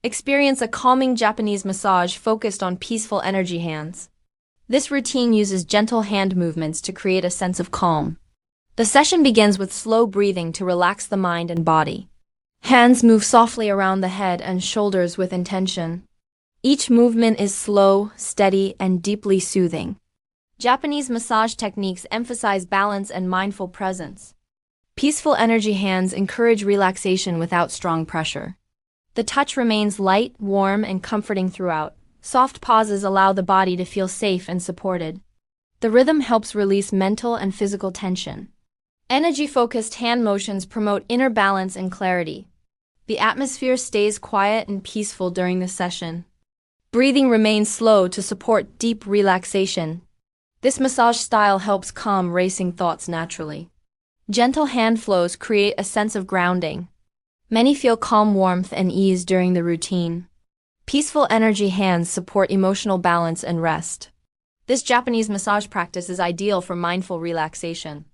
Experience a calming Japanese massage focused on peaceful energy hands. This routine uses gentle hand movements to create a sense of calm. The session begins with slow breathing to relax the mind and body. Hands move softly around the head and shoulders with intention. Each movement is slow, steady, and deeply soothing. Japanese massage techniques emphasize balance and mindful presence. Peaceful energy hands encourage relaxation without strong pressure. The touch remains light, warm, and comforting throughout. Soft pauses allow the body to feel safe and supported. The rhythm helps release mental and physical tension. Energy-focused hand motions promote inner balance and clarity. The atmosphere stays quiet and peaceful during the session. Breathing remains slow to support deep relaxation. This massage style helps calm racing thoughts naturally. Gentle hand flows create a sense of grounding. Many feel calm warmth and ease during the routine. Peaceful energy hands support emotional balance and rest. This Japanese massage practice is ideal for mindful relaxation.